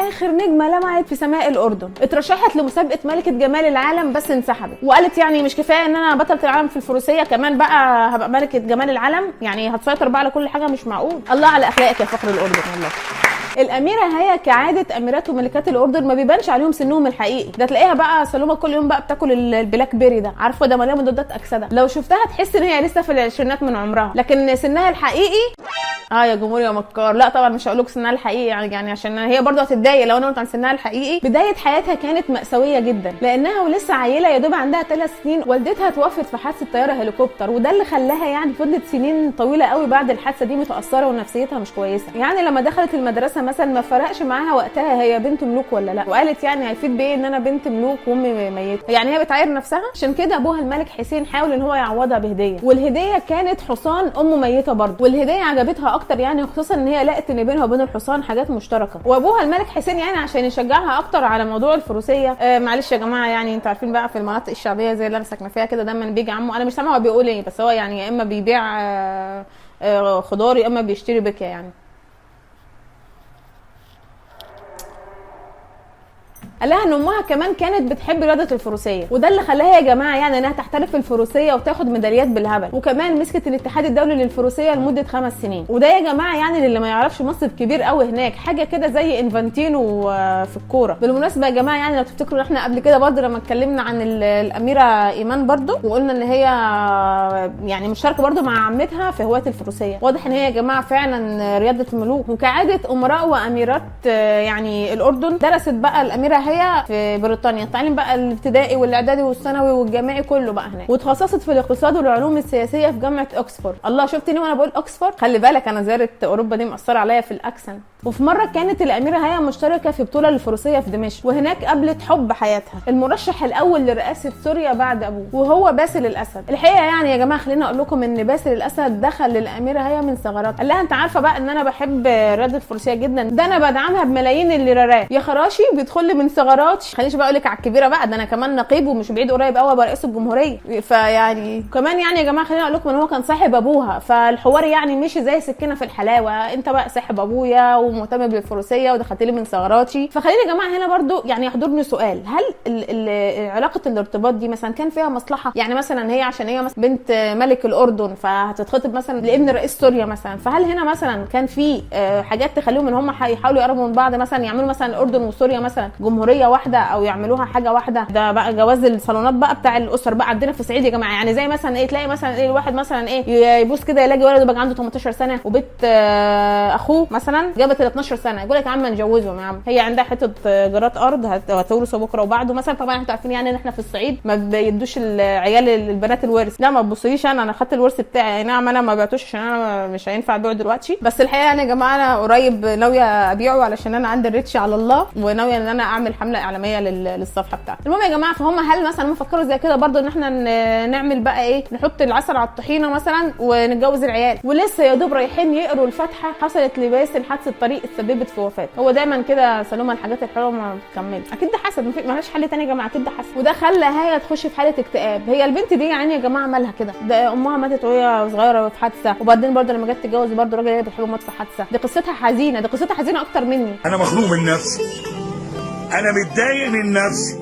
اخر نجمه لمعت في سماء الاردن. اترشحت لمسابقه ملكه جمال العالم بس انسحبت، وقالت يعني مش كفايه ان انا بطله العالم في الفروسيه، كمان بقى هبقى ملكه جمال العالم، يعني هتسيطر بقى على كل حاجه، مش معقول. الله على اخلاقك يا فخر الاردن والله. الاميره هي كعاده اميرات وملكات الاردن ما بيبانش عليهم سنهم الحقيقي، ده تلاقيها بقى سلومه كل يوم بقى بتاكل البلاك بيري ده، عارفه ده مليان مضادات اكسده، لو شفتها تحس ان هي لسه في العشرينات من عمرها، لكن سنها الحقيقي يا جمهور يا مكار، لا طبعا مش هقول لك سنها الحقيقي، يعني عشان هي برضه هتتضايق لو انا قلت عن سنها الحقيقي. بدايه حياتها كانت مأساويه جدا، لانها ولسه عيله يا دوب عندها 3 سنين والدتها توفت في حادثه طياره هليكوبتر، وده اللي خلاها يعني فضلت سنين طويله قوي بعد الحادثه دي متاثره ونفسيتها مش كويسه. يعني لما دخلت المدرسه مثلا ما فرقش معاها وقتها هي بنت ملوك ولا لا، وقالت يعني هيفيد بايه ان انا بنت ملوك وامي ميته، يعني هي بتعاير نفسها. عشان كده ابوها الملك حسين حاول ان هو يعوضها بهديه، والهديه كانت حصان امه ميته برضه، والهديه عجبتها اكتر يعني، خصوصا ان هي لقت ان بينها وبين الحصان حاجات مشتركه. وابوها الملك حسين يعني عشان يشجعها اكتر على موضوع الفروسيه، معلش يا جماعه يعني انتوا عارفين بقى في المناطق الشعبيه زي اللي انا ساكنه فيها كده دايما بيجي عمه، انا مش سامعه هو بيقول ايه، بس هو يعني يا اما بيبيع خضار يا اما بيشتري بكا يعني. قال لها ان امها كمان كانت بتحب رياضه الفروسيه، وده اللي خلاها يا جماعه يعني انها تحترف في الفروسيه وتاخد ميداليات بالهبل، وكمان مسكت الاتحاد الدولي للفروسيه لمده 5 سنين. وده يا جماعه يعني اللي ما يعرفش منصب كبير قوي هناك، حاجه كده زي انفانتينو في الكوره. بالمناسبه يا جماعه يعني لو تفتكروا احنا قبل كده برضه لما اتكلمنا عن الاميره ايمان برضه، وقلنا ان هي يعني مشتركه برضه مع عمتها في هوايه الفروسيه، واضح ان هي يا جماعه فعلا رياضه الملوك. وكعاده امراء واميرات يعني الاردن، درست بقى الاميره هي في بريطانيا التعليم بقى الابتدائي والاعدادي والثانوي والجامعي كله بقى هناك، وتخصصت في الاقتصاد والعلوم السياسيه في جامعه اوكسفورد. الله شفتني وانا بقول اوكسفورد، خلي بالك انا زياره اوروبا دي مأثره عليا في الاكسنت. وفي مره كانت الاميره هي مشتركه في بطوله للفروسيه في دمشق، وهناك قابلت حب حياتها المرشح الاول لرئاسه سوريا بعد ابوه، وهو باسل الاسد. الحقيقه يعني يا جماعه خليني اقول لكم ان باسل الاسد دخل للاميره هي من ثغرات، قال لها انت عارفه بقى ان انا بحب رياضه الفروسيه جدا، ده انا بدعمها بملايين الليرات يا خراشي، بيدخل لي من ثغرات، خلينيش بقى اقول لك على الكبيره بقى، ده انا كمان نقيب ومش بعيد قريب قوي ابقى رئيس الجمهوريه. فيعني كمان يعني يا جماعه خليني اقول لكم ان هو كان صاحب ابوها، فالحوار يعني مشي زي سكينه في الحلاوه، انت بقى صاحب ابويا ومهتم بالفروسيه ودخلت لي من ثغراتي. فخليني يا جماعه هنا برضو يعني يحضرني سؤال، هل علاقه الارتباط دي مثلا كان فيها مصلحه؟ يعني مثلا هي عشان هي مثلا بنت ملك الاردن فهتتخطب مثلا لابن رئيس سوريا مثلا، فهل هنا مثلا كان في حاجات تخليهم ان هم يحاولوا يقربوا من بعض، مثلا يعملوا مثلا الاردن وسوريا مثلا جمهوريه واحده او يعملوها حاجه واحده؟ ده بقى جواز الصالونات بقى بتاع الاسر بقى عندنا في الصعيد يا جماعه، يعني زي مثلا ايه تلاقي مثلا ايه الواحد مثلا ايه يبوس كده يلاقي ولد بقى عنده 18 سنه وبنت اخوه مثلا جابت 12 سنه، يقول لك يا عم نجوزهم يا عم، هي عندها حته جرات ارض هتورثوا بكره وبعده مثلا. طبعا انتوا عارفين يعني ان احنا في الصعيد ما بيدوش العيال البنات الورث، لا ما تبصيش انا خدت الورث بتاعي، نعم انا ما بعتوش عشان انا مش هينفع ابيعه دلوقتي، بس الحقيقه يعني يا جماعه انا قريب ناويه ابيعه علشان انا عندي الريتش على الله، وناويه ان انا اعمل حمله اعلاميه للصفحه بتاعتي. المهم يا جماعه فهم هل مثلا مفكروا زي كده برضو ان احنا نعمل بقى ايه، نحط العسل على الطحينه مثلا ونتجوز العيال، ولسه يا دوب رايحين يقروا الفاتحه حصلت لباسل حادثه طريق اتسببت في وفاته. هو دايما كده سلومه الحاجات الحلوه ما بتكملش، اكيد ده حسد، مالهاش حل تاني يا جماعه، اكيد ده حسد، وده خلى هي تخش في حاله اكتئاب. هي البنت دي يعني يا جماعه مالها كده، ده امها ماتت وهي صغيره في حادثه، وبعدين برضو لما جت تتجوز برضو الراجل اللي بتحبه مات في حادثه، دي قصتها حزينه، دي قصتها حزينه اكتر مني. انا مخنوق من نفسي، انا متضايق من نفسي،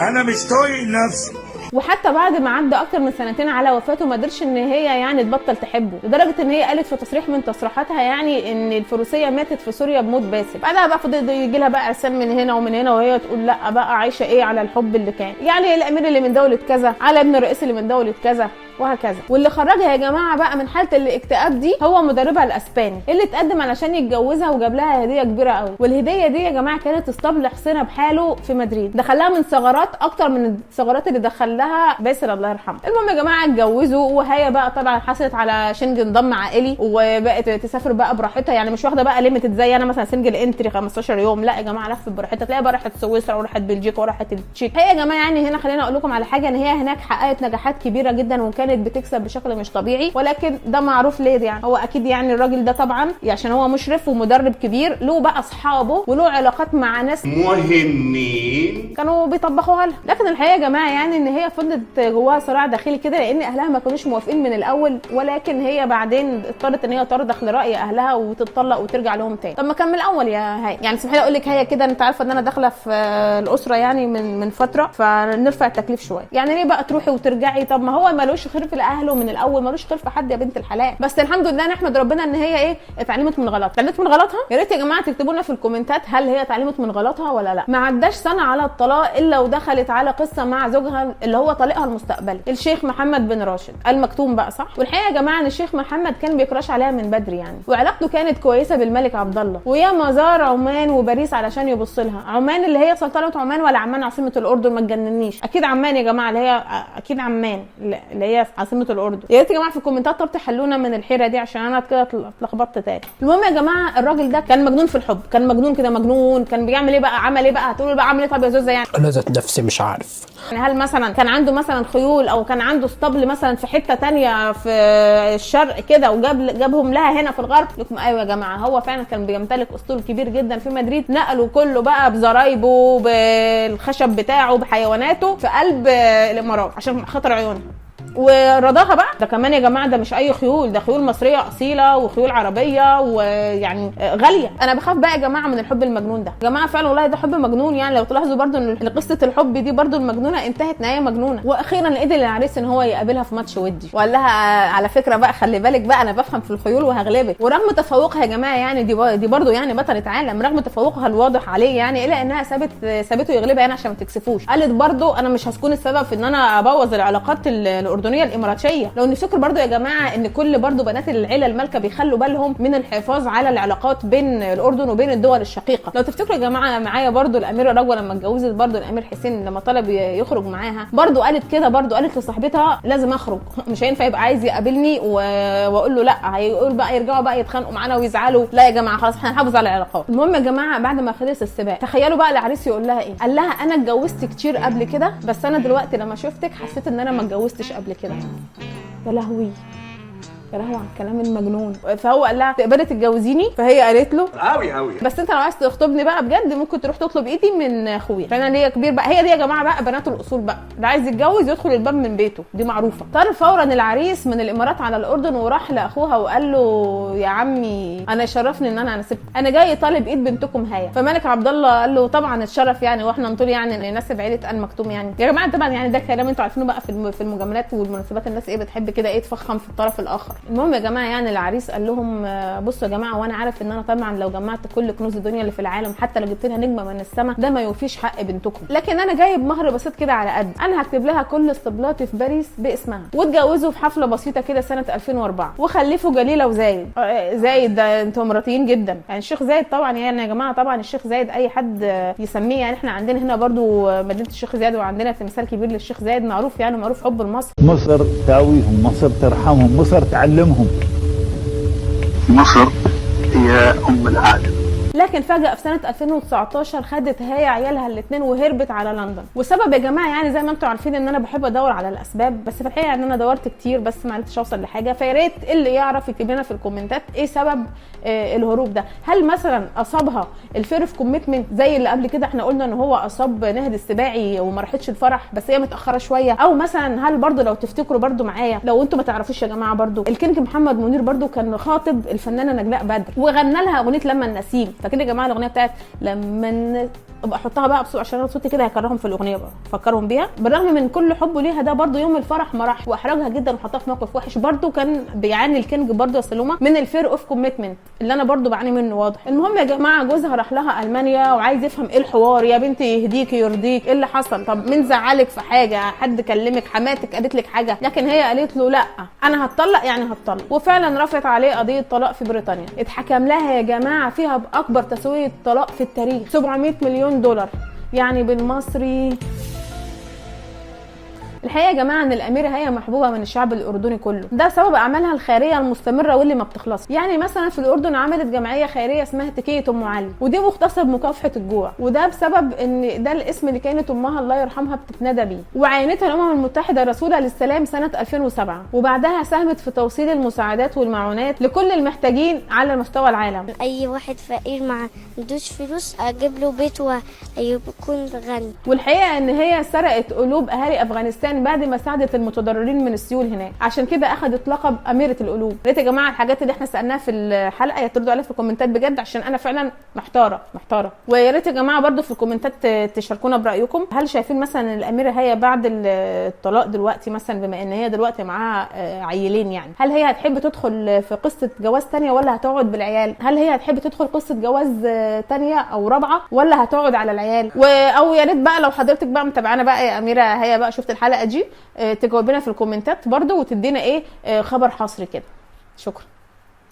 انا مش طايق نفسي. وحتى بعد ما عدى اكتر من 2 سنين على وفاته ما قدرش ان هي يعني تبطل تحبه، لدرجه ان هي قالت في تصريح من تصريحاتها يعني ان الفروسيه ماتت في سوريا بموت باسل. بعدها بقى فضل يجي لها بقى ارسال من هنا ومن هنا، وهي تقول لا بقى عايشه ايه على الحب اللي كان، يعني الامير اللي من دوله كذا على ابن الرئيس اللي من دوله كذا وهكذا. واللي خرجها يا جماعه بقى من حاله الاكتئاب دي هو مدربها الاسباني اللي اتقدم علشان يتجوزها وجاب لها هديه كبيره قوي، والهديه دي يا جماعه كانت اسطبل حصينه بحاله في مدريد، دخلها من ثغرات اكتر من الثغرات اللي دخلها باسل الله يرحمه. المهم يا جماعه اتجوزوا، وهي بقى طبعا حصلت على شنجن ضم عائلي وبقت تسافر بقى براحتها، يعني مش واخده بقى ليميتد زي انا مثلا سنجل انتري 15 يوم، لا يا جماعه لفت براحتها، تلاقي بقى راحت سويسرا وراحت بلجيكا وراحت التشيك. هي يا جماعه يعني هنا خلينا اقول لكم على حاجه، ان هي هناك حققت نجاحات كبيره جدا، وكانت وكانت بتكسب بشكل مش طبيعي، ولكن ده معروف ليه يعني. هو اكيد يعني الراجل ده طبعا عشان هو مشرف ومدرب كبير، له بقى اصحابه وله علاقات مع ناس مهمين كانوا بيطبخوها لها. لكن الحقيقه يا جماعه يعني ان هي فضلت جواها صراع داخلي كده، لان اهلها ما كانوش موافقين من الاول، ولكن هي بعدين اضطرت ان هي ترضخ لراي اهلها وتتطلق وترجع لهم تاني. طب ما كان من الاول يا هاي يعني. سمحي لي اقول لك هي كده، انت عارفه ان انا داخله في الاسره يعني من فتره، فنرفع التكليف شويه. يعني ليه بقى تروحي وترجعي؟ طب ما هو مالوش خير في اهله من الاول، مالوش خير في حد يا بنت الحلال. بس الحمد لله نحمد ربنا ان هي ايه، اتعلمت من غلطها. اتعلمت من غلطها. يا ريت يا جماعه تكتبوا لنا في الكومنتات هل هي اتعلمت من غلطها ولا لا. ما عداش سنه على الطلاق الا ودخلت على قصه مع زوجها اللي هو طليقها المستقبلي الشيخ محمد بن راشد المكتوم بقى، صح؟ والحقيقه يا جماعه ان الشيخ محمد كان بيكراش عليها من بدري يعني، وعلاقته كانت كويسه بالملك عبد الله، وياما زار عمان وباريس علشان يبص لها. عمان اللي هي سلطنه عمان ولا عمان عاصمه الاردن؟ ما تجننيش، اكيد عمان يا جماعه، اللي هي اكيد عمان اللي هي عاصمه الاردن. يا ريت يا جماعه في الكومنتات طب تحلونا من الحيره دي عشان انا كده اتلخبطت تاني. المهم يا جماعه الراجل ده كان مجنون في الحب، كان مجنون كده مجنون. كان بيعمل ايه بقى؟ عمل ايه بقى؟ هتقولوا بقى عمل ايه؟ طب يا زوزه يعني انا ذات نفسي مش عارف يعني هل مثلا كان عنده مثلا خيول او كان عنده اسطبل مثلا في حته تانية في الشرق كده وجابهم لها هنا في الغرب؟ لكم ايوه يا جماعه، هو فعلا كان بيمتلك اسطول كبير جدا في مدريد، نقله كله بقى بزرايبه بالخشب بتاعه بحيواناته في قلب الامارات عشان خاطر عيونها ورضاها بقى. ده كمان يا جماعه ده مش اي خيول، ده خيول مصريه اصيله وخيول عربيه ويعني غاليه. انا بخاف بقى يا جماعه من الحب المجنون ده يا جماعه، فعلا والله ده حب مجنون يعني. لو تلاحظوا برده ان قصه الحب دي برده المجنونه انتهت نهايه مجنونه. واخيرا قدر العريس ان هو يقابلها في ماتش ودي وقال لها على فكره بقى خلي بالك بقى انا بفهم في الخيول وهغلبك. ورغم تفوقها يا جماعه يعني دي برده يعني بطله عالم، رغم تفوقها الواضح عليه يعني، الا انها سابته يغلبها يعني عشان ما تكسفوش. قالت برده انا مش هكون السبب في ان انا ابوظ العلاقات الاردنيه الاماراتيه. لو نفتكر برضو يا جماعه ان كل برضو بنات العيله المالكه بيخلوا بالهم من الحفاظ على العلاقات بين الاردن وبين الدول الشقيقه. لو تفتكروا يا جماعه معايا برضو الاميره رجوه لما اتجوزت برضو الامير حسين لما طلب يخرج معاها، برضو قالت كده، برضو قالت لصاحبتها لازم اخرج، مش هينفع يبقى عايز يقابلني واقول له لا، هيقول بقى يرجعوا بقى يتخانقوا معانا ويزعلوا. لا يا جماعه خلاص احنا هنحافظ على العلاقات. المهم يا جماعه بعد ما خلص السباق تخيلوا بقى العريس يقول لها ايه؟ قال لها انا اتجوزت كتير قبل كده، بس انا دلوقتي لما شفتك حسيت ان انا ما اتجوزتش قبل كده. يا لهوي يا لهوي على الكلام المجنون. فهو قال لها تقبلي تتجوزيني؟ فهي قالت له قوي بس انت لو عايز تخطبني بقى بجد ممكن تروح تطلب ايدي من اخويا، فانا ليا كبير بقى. هي دي يا جماعه بقى بنات الاصول بقى، اللي عايز يتجوز يدخل الباب من بيته، دي معروفه. طار فورا العريس من الامارات على الاردن وراح لاخوها وقال له يا عمي انا يشرفني ان انا سبت، انا جاي طالب ايد بنتكم هيا. فملك عبد الله قال له طبعا اتشرف يعني، واحنا نطول يعني نناسب عيله ال مكتوم يعني. يا جماعه طبعا يعني ده كلام انتوا عارفينه بقى في المجاملات والمناسبات، الناس ايه بتحب كده ايه تفخم في الطرف الاخر. المهم يا جماعه يعني العريس قال لهم بصوا يا جماعه، وانا عارف ان انا طبعا لو جمعت كل كنوز الدنيا اللي في العالم حتى لو جبت لها نجمه من السماء ده ما يوفيش حق بنتكم، لكن انا جايب مهر بسيط كده على قد، انا هكتب لها كل اسطبلاتي في باريس باسمها. واتجوزوا في حفله بسيطه كده سنه 2004 وخلفوا جليله وزايد. زايد ده انتوا مراتيين جدا يعني. الشيخ زايد طبعا يعني يا جماعه، طبعا الشيخ زايد اي حد يسميه يعني. احنا عندنا هنا برضو مدينه الشيخ زايد وعندنا تمثال كبير للشيخ زايد، معروف يعني، معروف حب لمصر. مصر تاويهم، مصر ترحمهم، مصر تعلمهم، مصر هي ام العالم. لكن فجأة في سنة 2019 خدت هي عيالها الاثنين وهربت على لندن. وسبب يا جماعة يعني زي ما انتم عارفين ان انا بحب ادور على الاسباب، بس في الحقيقة ان انا دورت كتير بس ما عرفتش اوصل لحاجة. فيا ريت اللي يعرف يكتب لنا في الكومنتات ايه سبب الهروب ده. هل مثلا اصابها الفير اوف كوميتمنت زي اللي قبل كده احنا قلنا ان هو اصاب ناهد السباعي وما راحتش الفرح بس هي متاخره شويه، او مثلا هل برضو لو تفتكروا برضو معايا لو انتم ما تعرفوش يا جماعه، برضو الكينج محمد منير برضو كان خاطب الفنانه نجلاء بدر وغنى لها اغنيه لما النسيم. فكده يا جماعه الاغنيه بتاعت لما ابقى احطها بقى بصوت عشان صوتي كده هيكرههم في الاغنيه بقى فكرهم بيها. بالرغم من كل حبه ليها ده برضو يوم الفرح ما راح واحرجها جدا وحطها في موقف وحش. برضو كان بيعاني الكينج برضو يا سلومه من الفير اوف كوميتمنت اللي انا برضو بعاني منه واضح. المهم يا جماعه جوزها راح لها المانيا وعايز يفهم ايه الحوار. يا بنتي يهديكي يرضيك ايه اللي حصل؟ طب مين زعلك في حاجه؟ حد كلمك؟ حماتك قالت لك حاجه؟ لكن هي قالت له لا انا هتطلق يعني هتطلق. وفعلا رفعت عليه قضيه طلاق في بريطانيا اتحكم لها يا جماعه فيها باكبر تسويه طلاق في التاريخ 700 مليون دولار يعني بالمصري الحقيقه يا جماعه ان الاميره هي محبوبه من الشعب الاردني كله، ده سبب اعمالها الخيريه المستمره واللي ما بتخلصش. يعني مثلا في الاردن عملت جمعيه خيريه اسمها تكيه ام علي، ودي مختصه بمكافحه الجوع، وده بسبب ان ده الاسم اللي كانت امها الله يرحمها بتتندى بيه، وعينتها الامم المتحده رسوله للسلام سنه 2007، وبعدها ساهمت في توصيل المساعدات والمعونات لكل المحتاجين على مستوى العالم. اي واحد فقير ما عندوش فلوس اجيب له بيت ويكون غني. والحقيقه ان هي سرقت قلوب اهالي افغانستان بعد ما ساعدت المتضررين من السيول هناك، عشان كده اخذت لقب اميره القلوب. يا ريت يا جماعه الحاجات اللي احنا سالناها في الحلقه يتردوا عليها في الكومنتات بجد، عشان انا فعلا محتاره. ويا ريت يا جماعه برده في الكومنتات تشاركونا برايكم، هل شايفين مثلا ان الاميره هي بعد الطلاق دلوقتي مثلا، بما ان هي دلوقتي معاها عيلين، يعني هل هي هتحب تدخل في قصه جواز ثانيه ولا هتقعد بالعيال؟ هل هي هتحب تدخل قصه جواز ثانيه او رابعه ولا هتقعد على العيال؟ او يا ريت بقى لو حضرتك بقى متابعانا بقى يا اميره هي بقى شفت الحلقه دي، تجاوبينا في الكومنتات برده وتدينا ايه خبر حصري كده. شكرا.